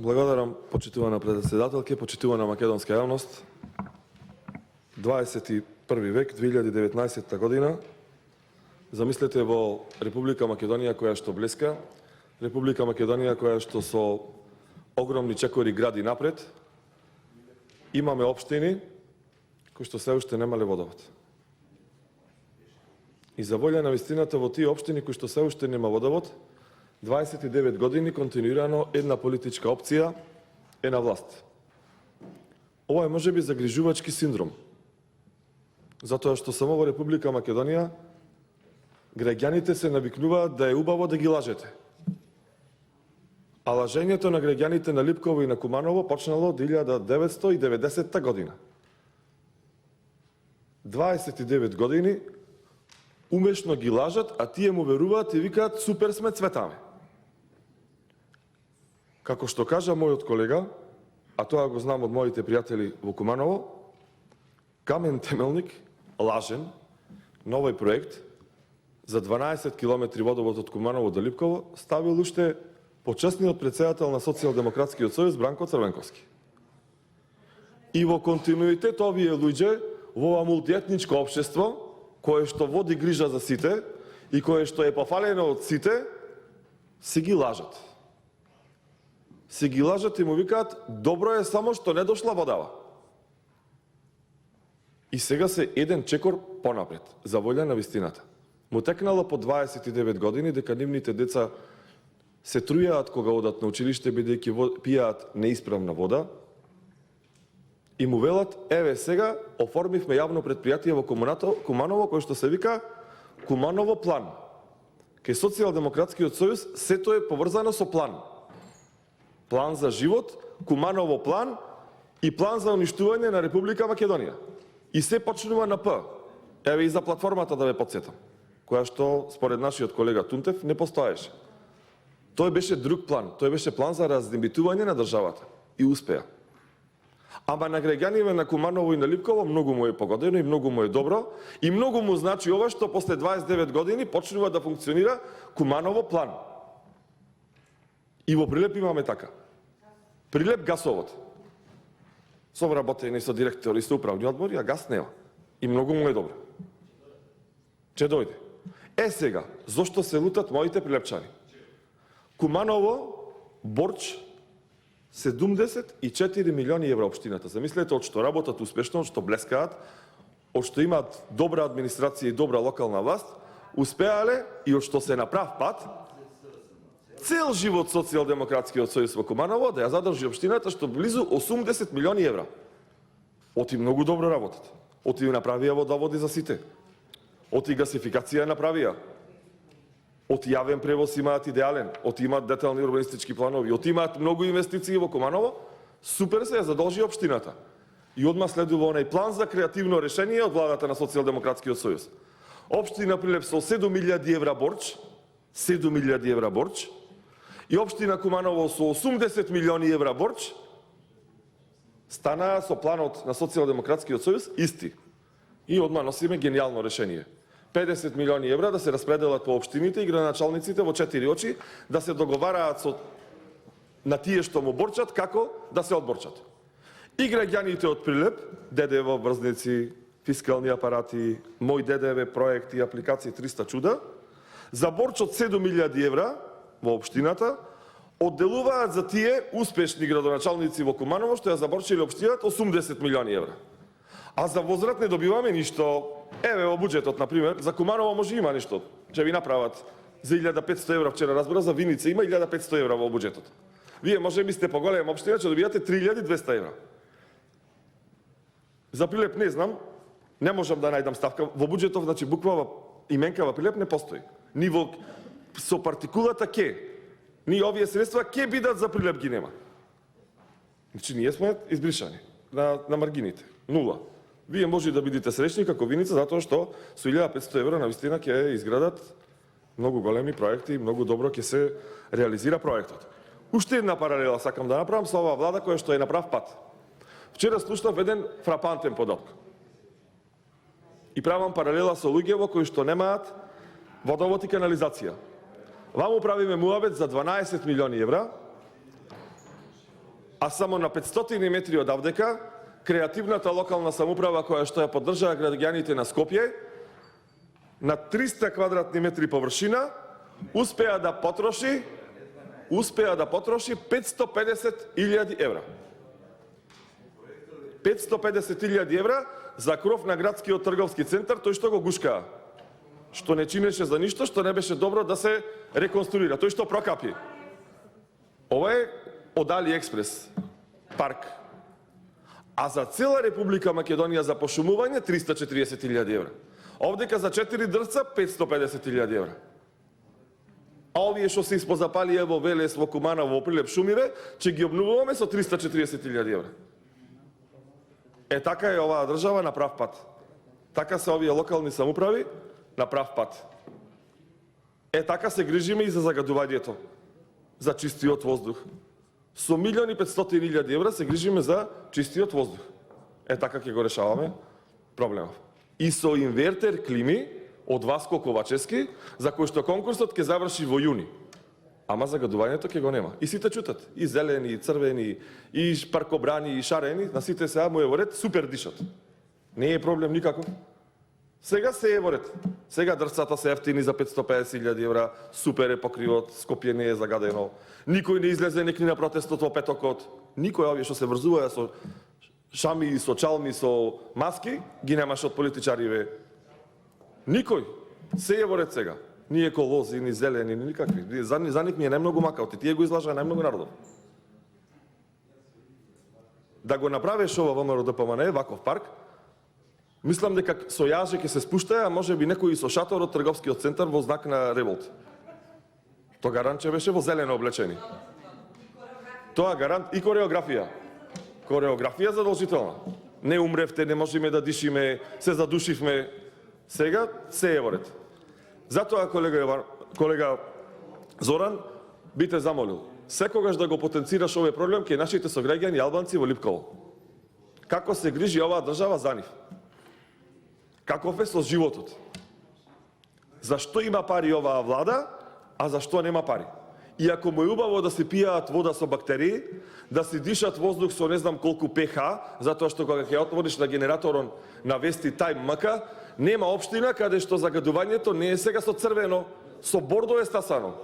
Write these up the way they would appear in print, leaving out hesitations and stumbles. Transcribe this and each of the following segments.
Благодарам, почитувана председателке, почитувана македонска јавност. 21 век, 2019 година. Замислете во Република Македонија која што блеска, Република Македонија која што со огромни чекори гради напред, имаме општини кои што се уште немале водовод. И за волја на вистината во тие општини кои што се уште нема водовод, 29 години континуирано една политичка опција е на власт. Ова е можеби загрижувачки синдром. Затоа што само во Република Македонија граѓаните се навикнуваат да е убаво да ги лажете. А лажењето на граѓаните на Липково и на Куманово почнало од 1990 година. 29 години умешно ги лажат, а тие му веруваат и викаат супер сме, цветаме. Како што кажа мојот колега, а тоа го знам од моите пријатели во Куманово, камен темелник, лажен, на овој проект за 12 километри водовод од Куманово до Липково ставил уште почесниот претседател на Социјалдемократскиот сојуз Бранко Црвенковски. И во континуитет овие луѓе во ова мултиетничко општество, кое што води грижа за сите и кое што е пофалено од сите, си ги лажат. Си ги лажат и му викаат, добро е само што не дошла водава. И сега се еден чекор понапред, за волја на вистината. Му текнало по 29 години дека нивните деца се трујаат кога одат на училиште, бидејќи пијаат неисправна вода, и му велат, еве сега оформивме јавно предпријатие во Куманово, кој што се вика Куманово план. Кај Социјалдемократскиот сојуз сето е поврзано со план. План за живот, Куманово план и план за уништување на Република Македонија. И се почнува на П. Еве и за платформата да ве потсетам, која што според нашиот колега Тунтев не постоеше. Тој беше друг план, тој беше план за раздимбитување на државата. И успеа. Ама на граѓаните на Куманово и на Липково многу му е погодено и многу му е добро и многу му значи ова што после 29 години почнува да функционира Куманово план. И во Прилеп имаме така. Прилеп гасовод. Со вработени со директори, со управни одбори, а гас нема. И многу му е добро. Че дојде. Е сега, зошто се лутат моите прилепчани? Куманово, Борч, 74 милиони евра општината. Замислете, од што работат успешно, од што блескаат, од што имаат добра администрација и добра локална власт, успеале и од што се на прав пат, цел живот Социјалдемократскиот сојуз во Куманово да ја задржи општината што близу 80 милиони евра. Оти многу добро работат. Оти направија водоводи за сите. Оти гасификација направија. Оти јавен превоз имаат идеален, оти имаат детални урбанистички планови, оти имаат многу инвестиции во Куманово, супер се ја задолжи општината. И одма следува онај план за креативно решение од владата на Социјалдемократскиот сојуз. Општина Прилеп со 7.000 евра борч, 7.000 евра борч, и општина Куманово со 80 милиони евра борч, станаа со планот на Социјалдемократскиот сојуз исти. И одма носиме гениално решение. 50 милиони евра да се распределат по општините и градоначалниците во 4 очи да се договараат со на тие што му борчат како да се одборчат. И граѓаните од Прилеп, ДДВ врзници, фискални апарати, мој ДДВ проекти, апликации 300 чуда, за борч од 7.000 евра во општината, одделуваат за тие успешни градоначалници во Куманово што ја заборчиле општината 80 милиони евра. А за возврат не добиваме ништо. Еве во буџетот, например, за Куманово може има нешто. Че ви направат за 1500 евра, вчера разбрав, за Виница има 1500 евра во буџетот. Вие може би сте поголема општина, че добијате 3200 евра. За Прилеп не знам, не можам да најдам ставка. Во буџетов, значи буквава именка во Прилеп не постои. Ни во со партикулата ке. Ни овие средства ке бидат за Прилеп ги нема. Значи ние сме избришани на маргините. Нула. Вие може да бидете среќни како Виница, затоа што со 1500 евра навистина ќе изградат многу големи проекти и многу добро ќе се реализира проектот. Уште една паралела сакам да направам со оваа влада која што е на прав пат. Вчера слушнав еден фрапантен податок. И правам паралела со луѓево кои што немаат водовод и канализација. Ваму правиме муабет за 12 милиони евра а само на 500 метри од Авдека, креативната локална самоуправа која што ја поддржаа граѓаните на Скопје, на 300 квадратни метри површина, успеа да потроши 550.000 евра. 550.000 евра за кров на градскиот трговски центар, тој што го гушкаа. Што не чинеше за ништо, што не беше добро да се реконструира, тој што прокапи. Ова е од Алиекспрес парк. А за цела Република Македонија за пошумување 340.000 евра. Овдека за 4 дрвца 550.000 евра. А овие што се испозапалија во Велес, во Куманово, во Прилеп, Шумиве, че ги обновуваме со 340.000 евра. Така е оваа држава на прав пат. Така се овие локални самоуправи на прав пат. Така се грижиме и за загадувањето, за чистиот воздух. Со 1.500.000 евра се грижиме за чистиот воздух. Така ќе го решаваме проблемов. И со инвертер клими од Васко Ковачевски, за кој што конкурсот ќе заврши во јуни. Ама загадувањето ќе го нема. И сите чутат, и зелени, и црвени, и паркобрани, и шарени, на сите сега му е во ред, супер дишат. Не е проблем никаков. Сега се е во ред. Сега дрвцата се ефтини за 550.000 евра, супер е покривот, Скопје не е загадено. Никој не излезе некни на протестот во петокот. Никој овие што се врзуваја со шами, со чалми, со маски, ги немаше од политичариве. Никој. Се е во ред сега. Ни еколози, ни зелени, ни никакви. За нив ми е најмногу макаоти. Тие го излажаа најмногу народов. Да го направиш ова ВМРО ДПМН, ваков парк, мислам дека со јаже ќе се спуштаја, а може би некој и со шатор од трговскиот центар во знак на револт. Тоа гарантче беше во зелено облечени. Тоа гарант и кореографија. Кореографија задолжителна. Не умревте, не можеме да дишиме, се задушивме. Сега се е во ред. Затоа, колега Зоран, би те замолил, секогаш да го потенцираш овој проблем кај нашите сограѓани албанци во Липково. Како се грижи оваа држава за нив? Каков е со животот? Зашто има пари оваа влада, а зашто нема пари? И ако му е убаво да се пијаат вода со бактерии, да си дишат воздух со не знам колку pH, затоа што кога ќе отвориш на генераторон на вести Time МК, нема општина каде што загадувањето не е сега со црвено, со бордо е стасано.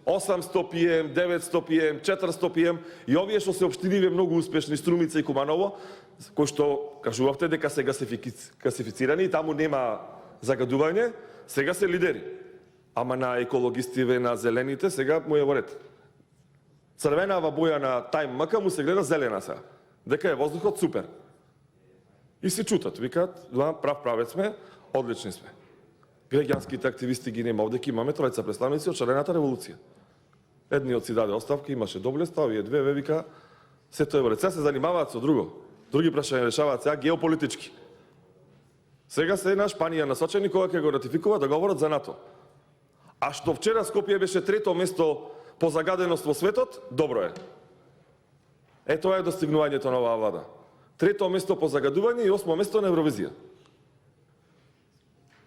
800 pm, 900 pm, 400 pm и овие што се општиниве многу успешни, Струмица и Куманово, кои што кажувавте дека се гасифицирани и таму нема загадување, сега се лидери. Ама на екологистиве, на зелените, сега му е во ред. Црвенава боја на Time МК му се гледа зелена сега. Дека е воздухот супер. И се чутат, викаат, прав правец сме, одлични сме. Граѓанските активисти ги нема, овдека имаме тројца представници од Шарената револуција. Едниот си даде оставка, имаше доблеста, овие две вика, се тоа е во ред. Сега се занимаваат со друго. Други прашања решаваат сега геополитички. Сега се на Шпанија насочени кога ќе го ратификува договорот за НАТО. А што вчера Скопје беше трето место по загаденост во светот, добро е. Тоа е достигнувањето на оваа влада. Трето место по загадување и 8 место на Евровизија.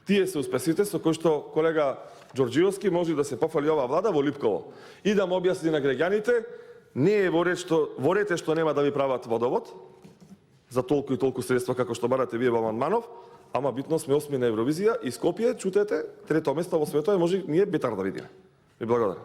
Тие се успесите со кои што колега Ѓорѓиовски може да се пофали оваа влада во Липково и да му објасни на граѓаните, не е во ред што нема да ви прават водовод за толку и толку средства како што барате вие во амандманов, ама битно сме 8 на Евровизија и Скопје, чутете, трето место во светот, може ние битар да видиме. Ви благодарам.